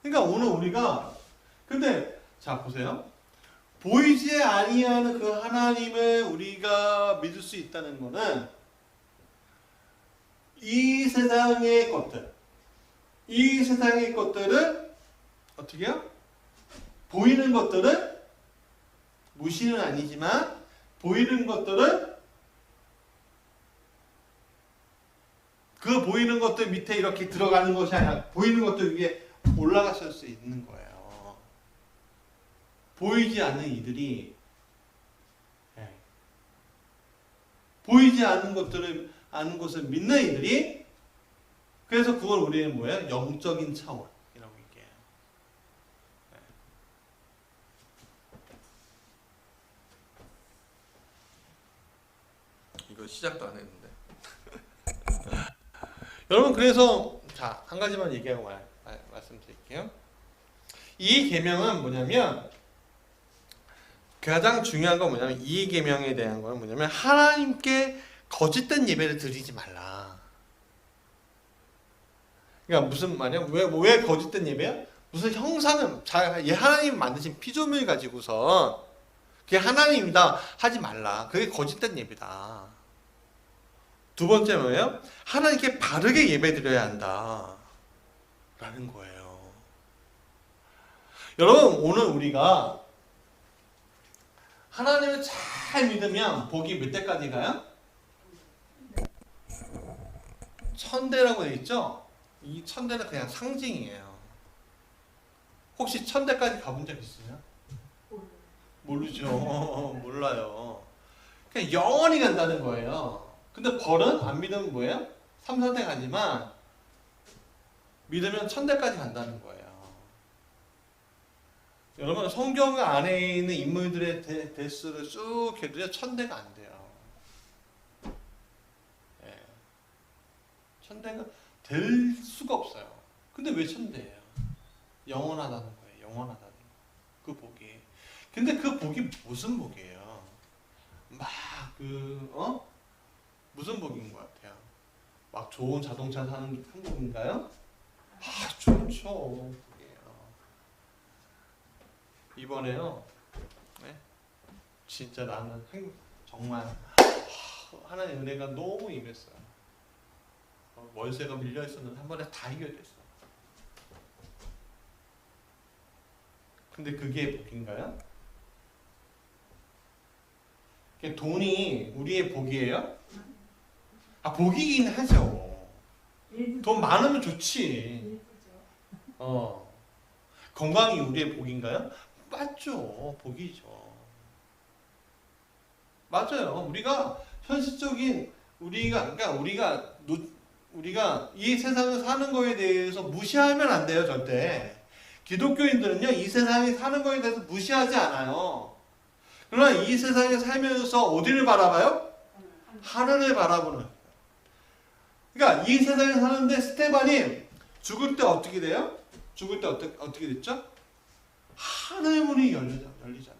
[SPEAKER 1] 그러니까 오늘 우리가 근데 자 보세요. 보이지 아니하는 그 하나님을 우리가 믿을 수 있다는 것은 이 세상의 것들을 어떻게 해요? 보이는 것들을 무시는 아니지만 보이는 것들을 그 보이는 것들 밑에 이렇게 들어가는 것이 아니라 보이는 것들 위에 올라갔을 수 있는 거예요. 보이지 않는 이들이 보이지 않는 것을 믿는 이들이 그래서 그걸 우리는 뭐예요? 영적인 차원이라고 얘기해요. 이거 시작도 안 했는데. 여러분 그래서 자, 한 가지만 얘기하고 말씀드릴게요. 이 계명은 뭐냐면 가장 중요한 건 뭐냐면 이 계명에 대한 건 뭐냐면 하나님께 거짓된 예배를 드리지 말라. 그러니까 무슨 말이야? 왜 거짓된 예배야? 무슨 형상은 하나님 만드신 피조물 가지고서 그게 하나님이다 하지 말라. 그게 거짓된 예배다. 두 번째 뭐예요? 하나님께 바르게 예배드려야 한다. 라는 거예요. 여러분 오늘 우리가 하나님을 잘 믿으면 복이 몇 대까지 가요? 천대라고 되어 있죠? 이 천대는 그냥 상징이에요. 혹시 천대까지 가본 적 있으세요? 모르죠. 몰라요. 그냥 영원히 간다는 거예요. 근데 벌은 안 믿으면 뭐예요? 3, 4대 가지만 믿으면 천대까지 간다는 거예요. 여러분 성경 안에 있는 인물들의 대수를 쭉 해도요 1000대가 안 돼요. 예. 1000대가 될 수가 없어요. 근데 왜 1000대예요? 영원하다는 거예요. 영원하다는 그 복이. 근데 그 복이 무슨 복이에요? 무슨 복인 것 같아요? 막 좋은 자동차 사는 큰 복인가요? 좋죠. 이번에요. 네? 진짜 나는 정말 하나님의 은혜가 너무 임했어요. 월세가 밀려 있었는데 한 번에 다 해결됐어. 근데 그게 복인가요? 돈이 우리의 복이에요? 복이긴 하죠. 돈 많으면 좋지. 건강이 우리의 복인가요? 맞죠. 복이죠. 맞아요. 우리가 현실적인 우리가 이 세상을 사는 거에 대해서 무시하면 안 돼요, 절대. 기독교인들은요, 이 세상에 사는 거에 대해서 무시하지 않아요. 그러나 이 세상에 살면서 어디를 바라봐요? 하늘을 바라보는. 그러니까 이 세상에 사는데 스테반이 죽을 때 어떻게 돼요? 죽을 때 어떻게 됐죠? 하늘 문이 열리잖아요.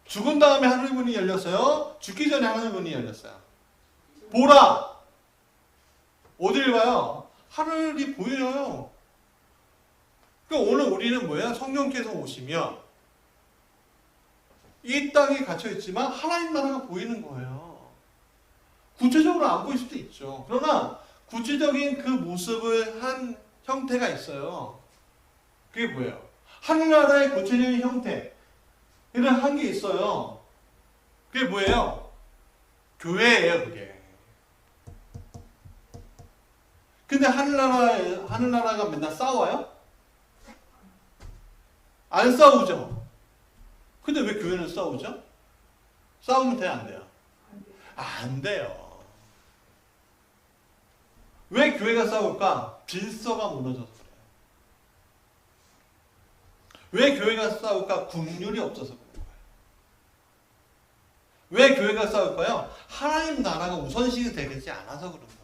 [SPEAKER 1] 죽은 다음에 하늘 문이 열렸어요? 죽기 전에 하늘 문이 열렸어요? 보라! 어딜 봐요? 하늘이 보여요. 그러니까 오늘 우리는 뭐야? 성령께서 오시면 이 땅에 갇혀 있지만 하나님 나라가 보이는 거예요. 구체적으로 안 보일 수도 있죠. 그러나 구체적인 그 모습을 한 형태가 있어요. 그게 뭐예요? 하늘나라의 구체적인 형태. 이런 한 게 있어요. 그게 뭐예요? 교회예요, 그게. 근데 하늘나라가 맨날 싸워요? 안 싸우죠? 근데 왜 교회는 싸우죠? 싸우면 돼요, 안 돼요? 안 돼요. 왜 교회가 싸울까? 질서가 무너져서 그래요. 왜 교회가 싸울까? 긍휼이 없어서 그래요. 왜 교회가 싸울까요? 하나님 나라가 우선시가 되지 않아서 그런 거예요.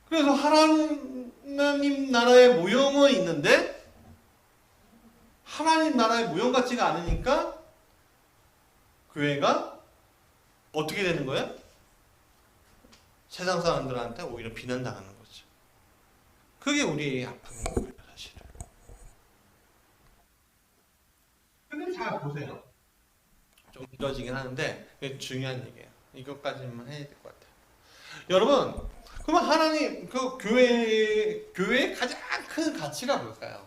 [SPEAKER 1] 그래서 하나님 나라의 모형은 있는데 하나님 나라의 모형 같지가 않으니까 교회가 어떻게 되는 거예요? 세상 사람들한테 오히려 비난당하는 거죠. 그게 우리의 아픔인 거예요, 사실은. 근데 잘 보세요. 좀 길어지긴 하는데 그게 중요한 얘기예요. 이것까지만 해야 될 것 같아요. 여러분, 그러면 하나님 그 교회의 가장 큰 가치가 뭘까요?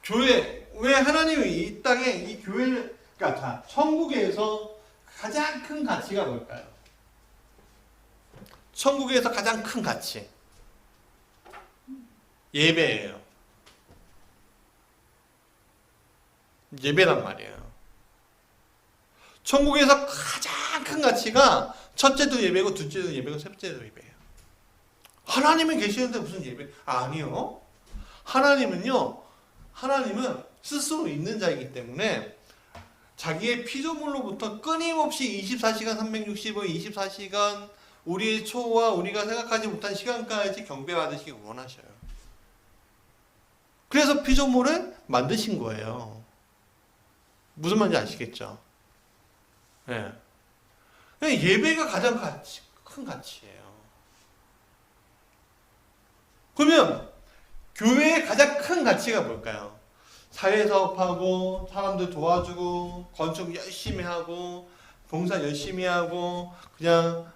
[SPEAKER 1] 교회, 왜 하나님이 이 땅에 이 교회를, 그러니까 자, 천국에서 가장 큰 가치가 뭘까요? 천국에서 가장 큰 가치, 예배예요. 예배란 말이에요. 천국에서 가장 큰 가치가 첫째도 예배고 둘째도 예배고 셋째도 예배예요. 하나님이 계시는데 무슨 예배? 아니요. 하나님은 스스로 있는 자이기 때문에 자기의 피조물로부터 끊임없이 24시간 365일 24시간 우리의 초와 우리가 생각하지 못한 시간까지 경배받으시기 원하셔요. 그래서 피조물을 만드신 거예요. 무슨 말인지 아시겠죠? 예. 네. 예배가 가장 큰 가치예요. 그러면 교회의 가장 큰 가치가 뭘까요? 사회사업하고 사람들 도와주고 건축 열심히 하고 봉사 열심히 하고 그냥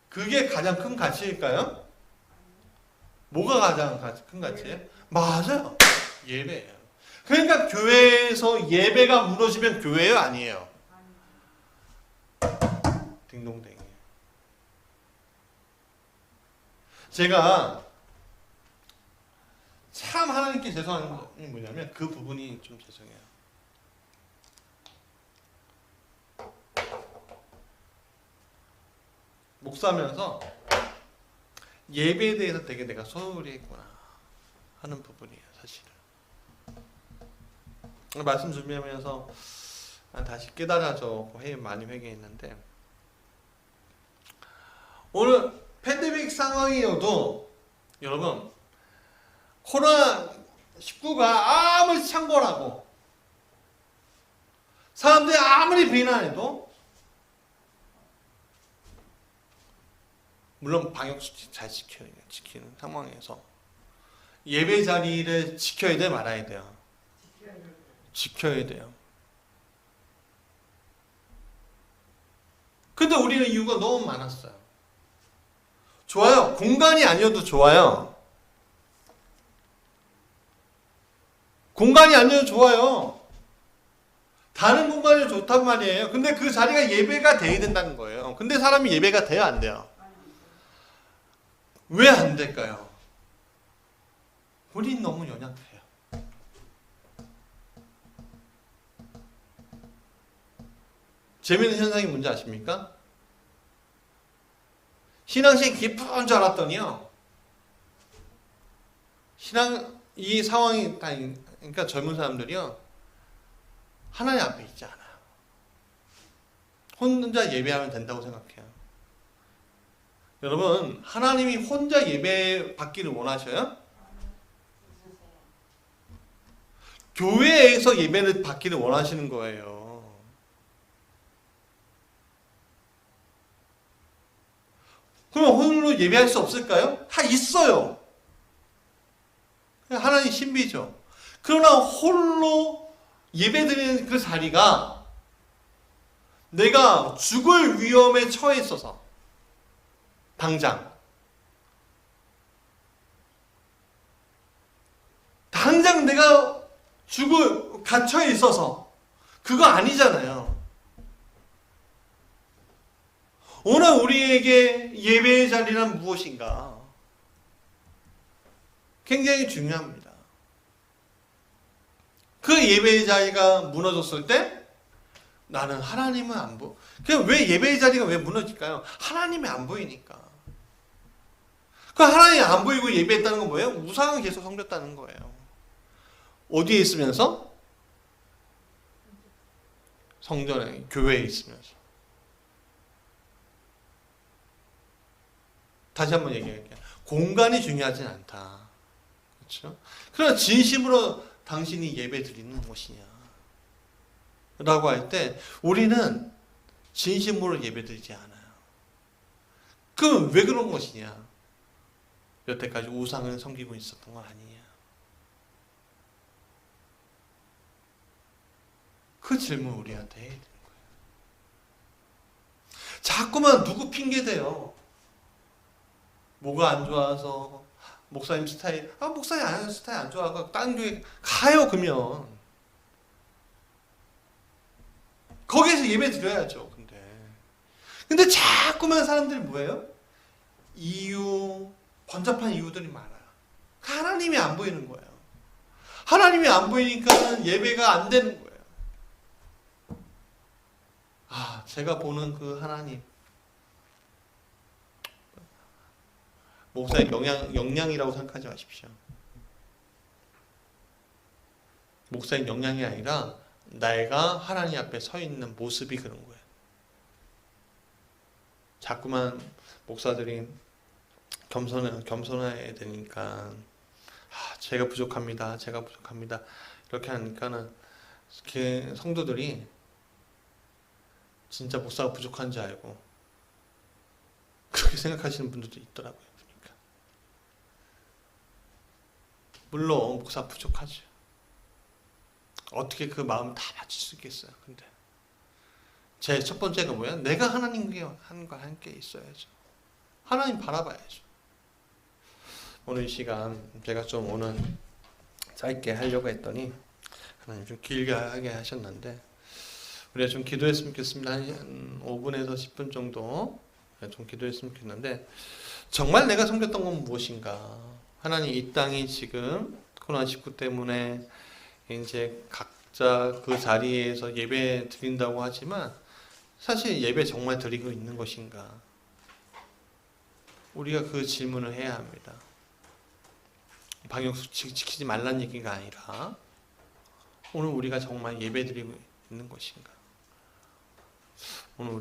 [SPEAKER 1] 그게 가장 큰 가치일까요? 뭐가 가장 큰 가치예요? 맞아요. 예배예요. 그러니까 교회에서 예배가 무너지면 교회예요, 아니에요? 딩동댕이에요. 제가 참 하나님께 죄송한 점이 뭐냐면 그 부분이 좀 죄송해요. 목사면서 예배에 대해서 되게 내가 소홀히 했구나 하는 부분이에요, 사실은. 말씀 준비하면서 다시 깨달아져 많이 회개했는데 오늘 팬데믹 상황이어도 여러분 코로나19가 아무리 창궐하고 사람들이 아무리 비난해도 물론 방역수칙 잘 지키는 상황에서 예배 자리를 지켜야 돼 말아야 돼요? 지켜야 돼요. 근데 우리는 이유가 너무 많았어요. 좋아요. 공간이 아니어도 좋아요. 공간이 아니어도 좋아요. 다른 공간이 좋단 말이에요. 근데 그 자리가 예배가 돼야 된다는 거예요. 근데 사람이 예배가 돼요, 안 돼요? 왜 안 될까요? 우린 너무 연약해요. 재미있는 현상이 뭔지 아십니까? 신앙식이 깊은 줄 알았더니요. 이 상황이 그러니까 젊은 사람들이요. 하나님 앞에 있지 않아요. 혼자 예배하면 된다고 생각해요. 여러분, 하나님이 혼자 예배 받기를 원하셔요? 교회에서 예배를 받기를 원하시는 거예요. 그럼 홀로 예배할 수 없을까요? 다 있어요. 하나님 신비죠. 그러나 홀로 예배드리는 그 자리가 내가 죽을 위험에 처해 있어서 당장 내가 갇혀 있어서 그거 아니잖아요. 오늘 우리에게 예배의 자리란 무엇인가? 굉장히 중요합니다. 그 예배의 자리가 무너졌을 때 나는 하나님은 안 보여. 왜 예배의 자리가 왜 무너질까요? 하나님이 안 보이니까. 그 하나님이 안 보이고 예배했다는 건 뭐예요? 우상을 계속 섬겼다는 거예요. 어디에 있으면서? 성전에, 교회에 있으면서. 다시 한번 얘기할게요. 공간이 중요하진 않다. 그렇죠? 그러나 진심으로 당신이 예배 드리는 것이냐? 라고 할 때 우리는 진심으로 예배 드리지 않아요. 그럼 왜 그런 것이냐? 여태까지 우상을 섬기고 있었던 건 아니냐? 그 질문 우리한테 해야 되는 거예요. 자꾸만 누구 핑계대요. 뭐가 안 좋아서 목사님 스타일, 목사님 안 스타일 안 좋아하고 다른 교회 가요. 그러면 거기에서 예배 드려야죠. 근데 자꾸만 사람들이 뭐예요? 번잡한 이유들이 많아요. 하나님이 안 보이는 거예요. 하나님이 안 보이니까 예배가 안 되는 거예요. 제가 보는 그 하나님, 목사의 역량이라고 생각하지 마십시오. 목사의 역량이 아니라 내가 하나님 앞에 서 있는 모습이 그런 거예요. 자꾸만 목사들이 겸손해야 되니까 제가 부족합니다. 이렇게 하니까는 성도들이 진짜 목사가 부족한 줄 알고 그렇게 생각하시는 분들도 있더라고요. 그러니까 물론 목사 부족하죠. 어떻게 그 마음 다 맞출 수 있겠어요. 근데 제 첫 번째가 뭐야? 내가 하나님께 하는 거 함께 있어야죠. 하나님 바라봐야죠. 오늘 이 시간 제가 좀 오늘 짧게 하려고 했더니 하나님 좀 길게 하게 하셨는데 우리가 좀 기도했으면 좋겠습니다. 한 5분에서 10분 정도 좀 기도했으면 좋겠는데 정말 내가 섬겼던 건 무엇인가? 하나님 이 땅이 지금 코로나19 때문에 이제 각자 그 자리에서 예배 드린다고 하지만 사실 예배 정말 드리고 있는 것인가? 우리가 그 질문을 해야 합니다. 방역수칙 지키지 말라는 얘기가 아니라 오늘 우리가 정말 예배 드리고 있는 것인가? 오늘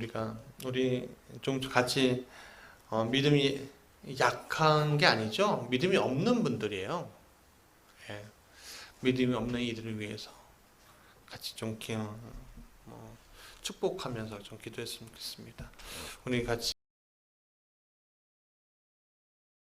[SPEAKER 1] 우리 좀 같이 믿음이 약한 게 아니죠. 믿음이 없는 분들이에요. 예. 믿음이 없는 이들을 위해서 같이 좀 축복하면서 좀 기도했으면 좋겠습니다. 우리 같이